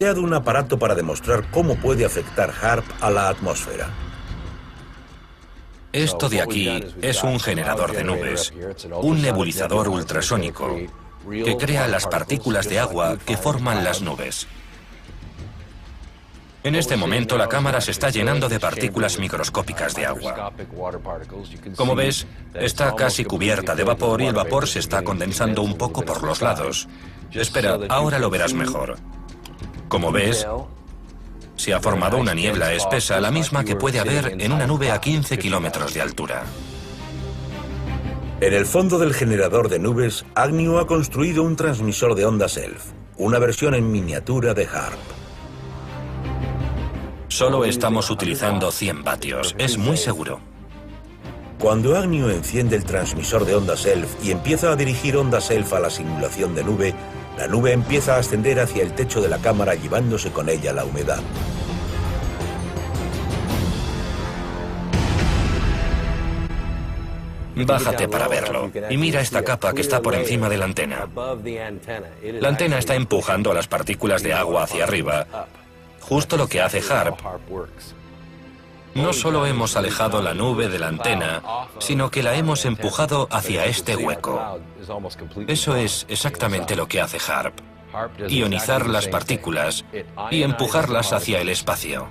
creado un aparato para demostrar cómo puede afectar HAARP a la atmósfera. Esto de aquí es un generador de nubes, un nebulizador ultrasónico que crea las partículas de agua que forman las nubes. En este momento la cámara se está llenando de partículas microscópicas de agua. Como ves, está casi cubierta de vapor y el vapor se está condensando un poco por los lados. Espera, ahora lo verás mejor. Como ves, se ha formado una niebla espesa, la misma que puede haber en una nube a 15 kilómetros de altura. En el fondo del generador de nubes, Agnew ha construido un transmisor de ondas ELF, una versión en miniatura de HAARP. Solo estamos utilizando 100 vatios, es muy seguro. Cuando Agnew enciende el transmisor de ondas ELF y empieza a dirigir ondas ELF a la simulación de nube, la nube empieza a ascender hacia el techo de la cámara llevándose con ella la humedad. Bájate para verlo y mira esta capa que está por encima de la antena. La antena está empujando a las partículas de agua hacia arriba, justo lo que hace HAARP. No solo hemos alejado la nube de la antena, sino que la hemos empujado hacia este hueco. Eso es exactamente lo que hace HAARP. Ionizar las partículas y empujarlas hacia el espacio.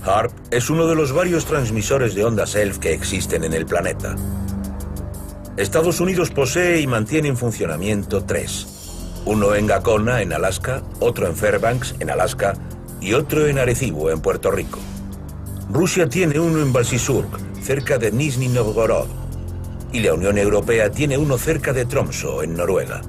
HAARP es uno de los varios transmisores de ondas ELF que existen en el planeta. Estados Unidos posee y mantiene en funcionamiento 3. Uno en Gacona, en Alaska, otro en Fairbanks, en Alaska, y otro en Arecibo, en Puerto Rico. Rusia tiene uno en Balsisurk, cerca de Nizhny Novgorod, y la Unión Europea tiene uno cerca de Tromsø, en Noruega.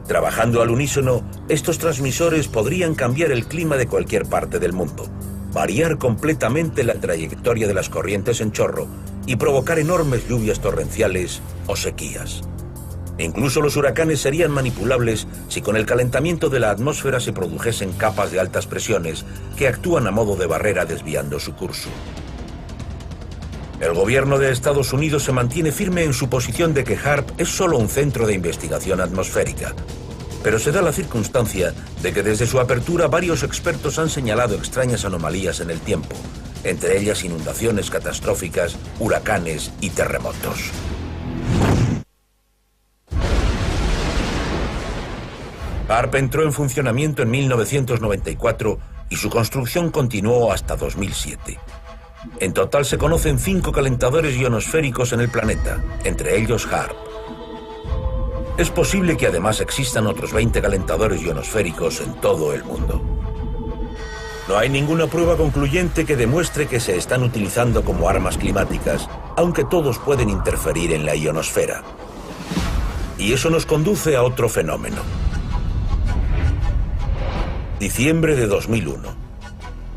Trabajando al unísono, estos transmisores podrían cambiar el clima de cualquier parte del mundo, variar completamente la trayectoria de las corrientes en chorro y provocar enormes lluvias torrenciales o sequías. Incluso los huracanes serían manipulables si con el calentamiento de la atmósfera se produjesen capas de altas presiones que actúan a modo de barrera desviando su curso. El gobierno de Estados Unidos se mantiene firme en su posición de que HAARP es solo un centro de investigación atmosférica, pero se da la circunstancia de que desde su apertura varios expertos han señalado extrañas anomalías en el tiempo, entre ellas inundaciones catastróficas, huracanes y terremotos. HAARP entró en funcionamiento en 1994 y su construcción continuó hasta 2007. En total se conocen 5 calentadores ionosféricos en el planeta, entre ellos HAARP. Es posible que además existan otros 20 calentadores ionosféricos en todo el mundo. No hay ninguna prueba concluyente que demuestre que se están utilizando como armas climáticas, aunque todos pueden interferir en la ionosfera. Y eso nos conduce a otro fenómeno. Diciembre de 2001.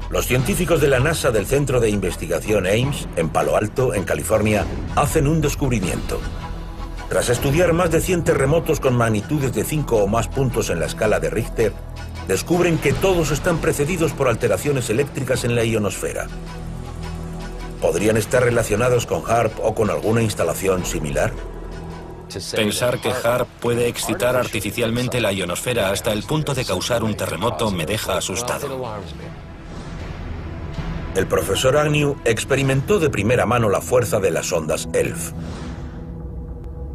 Los científicos de la NASA del Centro de Investigación Ames, en Palo Alto, en California, hacen un descubrimiento. Tras estudiar más de 100 terremotos con magnitudes de 5 o más puntos en la escala de Richter, descubren que todos están precedidos por alteraciones eléctricas en la ionosfera. ¿Podrían estar relacionados con HAARP o con alguna instalación similar? Pensar que HAARP puede excitar artificialmente la ionosfera hasta el punto de causar un terremoto me deja asustado. El profesor Agnew experimentó de primera mano la fuerza de las ondas ELF.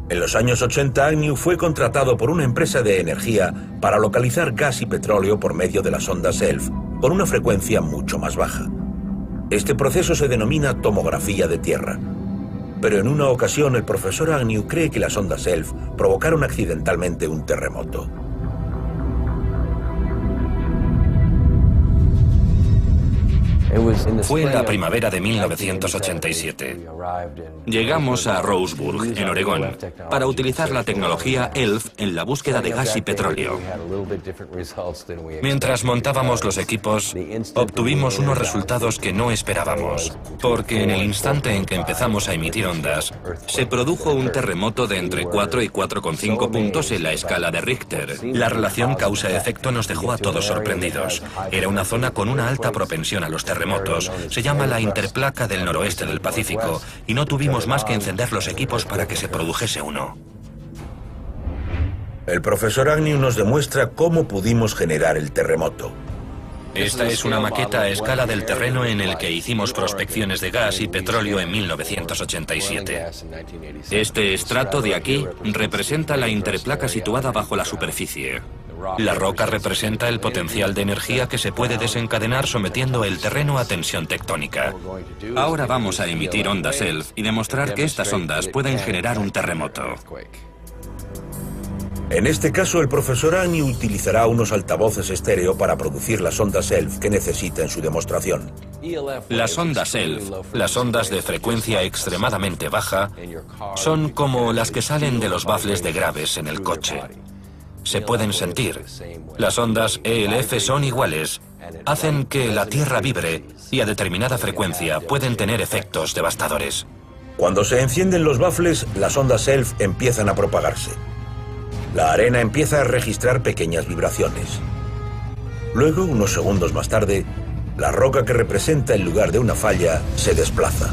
En los años 80, Agnew fue contratado por una empresa de energía para localizar gas y petróleo por medio de las ondas ELF, con una frecuencia mucho más baja. Este proceso se denomina tomografía de tierra. Pero en una ocasión el profesor Agnew cree que las ondas ELF provocaron accidentalmente un terremoto. Fue en la primavera de 1987. Llegamos a Roseburg, en Oregón, para utilizar la tecnología ELF en la búsqueda de gas y petróleo. Mientras montábamos los equipos, obtuvimos unos resultados que no esperábamos, porque en el instante en que empezamos a emitir ondas, se produjo un terremoto de entre 4 y 4,5 puntos en la escala de Richter. La relación causa-efecto nos dejó a todos sorprendidos. Era una zona con una alta propensión a los terremotos. Se llama la interplaca del noroeste del Pacífico y no tuvimos más que encender los equipos para que se produjese uno. El profesor Agnew nos demuestra cómo pudimos generar el terremoto. Esta es una maqueta a escala del terreno en el que hicimos prospecciones de gas y petróleo en 1987. Este estrato de aquí representa la interplaca situada bajo la superficie. La roca representa el potencial de energía que se puede desencadenar sometiendo el terreno a tensión tectónica. Ahora vamos a emitir ondas ELF y demostrar que estas ondas pueden generar un terremoto. En este caso, el profesor Agnew utilizará unos altavoces estéreo para producir las ondas ELF que necesita en su demostración. Las ondas ELF, las ondas de frecuencia extremadamente baja, son como las que salen de los bafles de graves en el coche. Se pueden sentir. Las ondas ELF son iguales, hacen que la Tierra vibre y a determinada frecuencia pueden tener efectos devastadores. Cuando se encienden los bafles, las ondas ELF empiezan a propagarse. La arena empieza a registrar pequeñas vibraciones. Luego, unos segundos más tarde, la roca que representa el lugar de una falla se desplaza.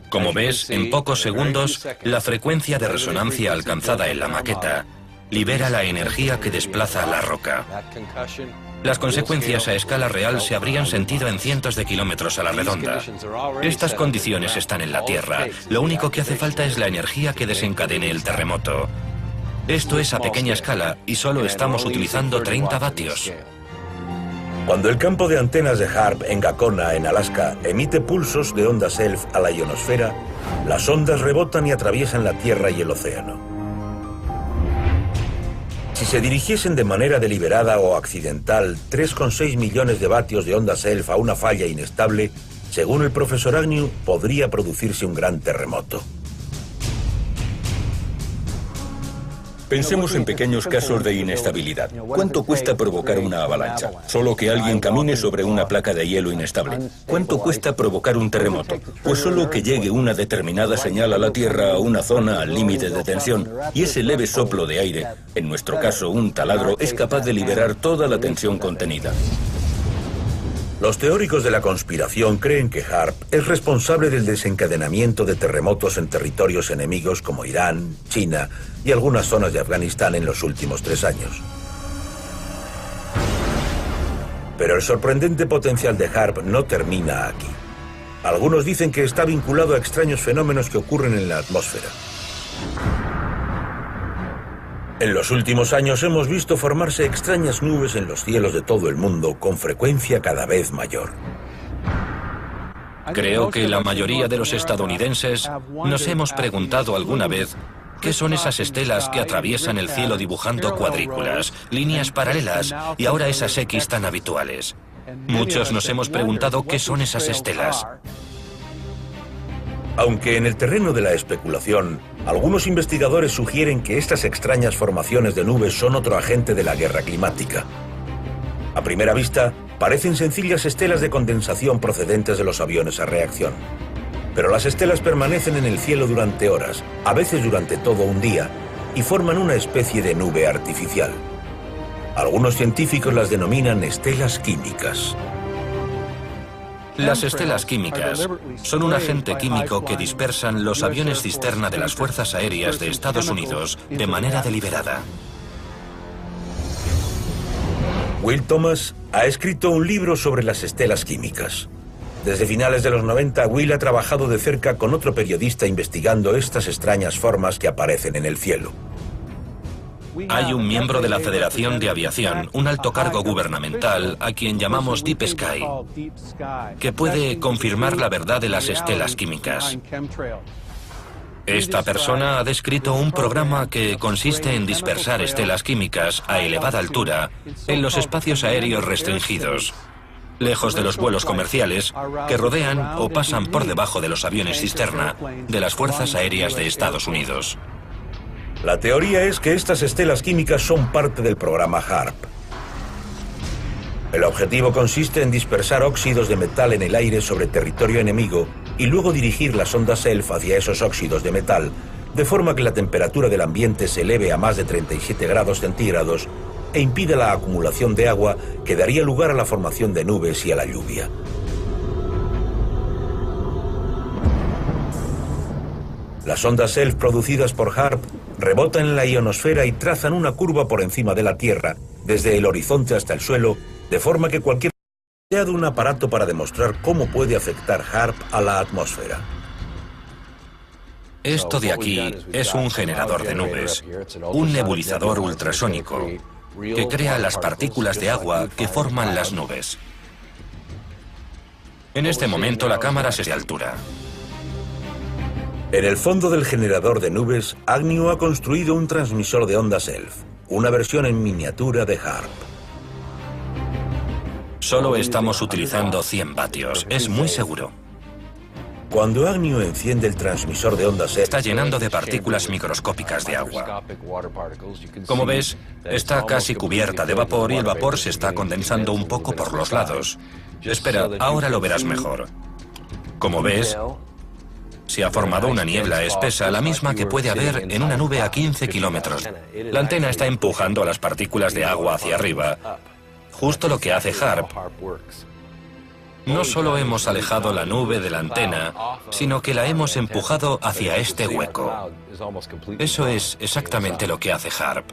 Como ves, en pocos segundos, la frecuencia de resonancia alcanzada en la maqueta libera la energía que desplaza la roca. Las consecuencias a escala real se habrían sentido en cientos de kilómetros a la redonda. Estas condiciones están en la Tierra. Lo único que hace falta es la energía que desencadene el terremoto. Esto es a pequeña escala y solo estamos utilizando 30 vatios. Cuando el campo de antenas de HAARP en Gakona, en Alaska, emite pulsos de ondas ELF a la ionosfera, las ondas rebotan y atraviesan la Tierra y el océano. Si se dirigiesen de manera deliberada o accidental 3,6 millones de vatios de ondas ELF a una falla inestable, según el profesor Agnew, podría producirse un gran terremoto. Pensemos en pequeños casos de inestabilidad. ¿Cuánto cuesta provocar una avalancha? Solo que alguien camine sobre una placa de hielo inestable. ¿Cuánto cuesta provocar un terremoto? Pues solo que llegue una determinada señal a la Tierra a una zona al límite de tensión, y ese leve soplo de aire, en nuestro caso un taladro, es capaz de liberar toda la tensión contenida. Los teóricos de la conspiración creen que HAARP es responsable del desencadenamiento de terremotos en territorios enemigos como Irán, China y algunas zonas de Afganistán en los últimos 3 años. Pero el sorprendente potencial de HAARP no termina aquí. Algunos dicen que está vinculado a extraños fenómenos que ocurren en la atmósfera. En los últimos años hemos visto formarse extrañas nubes en los cielos de todo el mundo con frecuencia cada vez mayor. Creo que la mayoría de los estadounidenses nos hemos preguntado alguna vez qué son esas estelas que atraviesan el cielo dibujando cuadrículas, líneas paralelas y ahora esas X tan habituales. Muchos nos hemos preguntado qué son esas estelas. Aunque en el terreno de la especulación, algunos investigadores sugieren que estas extrañas formaciones de nubes son otro agente de la guerra climática. A primera vista, parecen sencillas estelas de condensación procedentes de los aviones a reacción. Pero las estelas permanecen en el cielo durante horas, a veces durante todo un día, y forman una especie de nube artificial. Algunos científicos las denominan estelas químicas. Las estelas químicas son un agente químico que dispersan los aviones cisterna de las Fuerzas Aéreas de Estados Unidos de manera deliberada. Will Thomas ha escrito un libro sobre las estelas químicas. Desde finales de los 90, Will ha trabajado de cerca con otro periodista investigando estas extrañas formas que aparecen en el cielo. Hay un miembro de la Federación de Aviación, un alto cargo gubernamental, a quien llamamos Deep Sky, que puede confirmar la verdad de las estelas químicas. Esta persona ha descrito un programa que consiste en dispersar estelas químicas a elevada altura en los espacios aéreos restringidos, lejos de los vuelos comerciales que rodean o pasan por debajo de los aviones cisterna de las Fuerzas Aéreas de Estados Unidos. La teoría es que estas estelas químicas son parte del programa HAARP. El objetivo consiste en dispersar óxidos de metal en el aire sobre territorio enemigo y luego dirigir las ondas ELF hacia esos óxidos de metal, de forma que la temperatura del ambiente se eleve a más de 37 grados centígrados e impida la acumulación de agua que daría lugar a la formación de nubes y a la lluvia. Las ondas ELF producidas por HAARP rebota en la ionosfera y trazan una curva por encima de la Tierra, desde el horizonte hasta el suelo, de forma que cualquier ha creado un aparato para demostrar cómo puede afectar HAARP a la atmósfera. Esto de aquí es un generador de nubes, un nebulizador ultrasónico que crea las partículas de agua que forman las nubes. En este momento la cámara se de altura. En el fondo del generador de nubes, Agnew ha construido un transmisor de ondas ELF, una versión en miniatura de HAARP. Solo estamos utilizando 100 vatios, es muy seguro. Cuando Agnew enciende el transmisor de ondas ELF, Está llenando de partículas microscópicas de agua. Como ves, está casi cubierta de vapor y el vapor se está condensando un poco por los lados. Espera, ahora lo verás mejor. Como ves, se ha formado una niebla espesa, la misma que puede haber en una nube a 15 kilómetros. La antena está empujando a las partículas de agua hacia arriba, justo lo que hace HAARP. No solo hemos alejado la nube de la antena, sino que la hemos empujado hacia este hueco. Eso es exactamente lo que hace HAARP.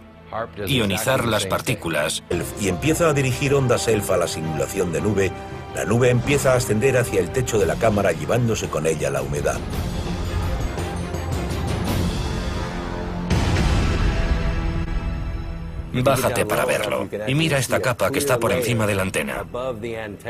Ionizar las partículas. Y empieza a dirigir ondas ELF a la simulación de nube. La nube empieza a ascender hacia el techo de la cámara, llevándose con ella la humedad. Bájate para verlo. Y mira esta capa que está por encima de la antena.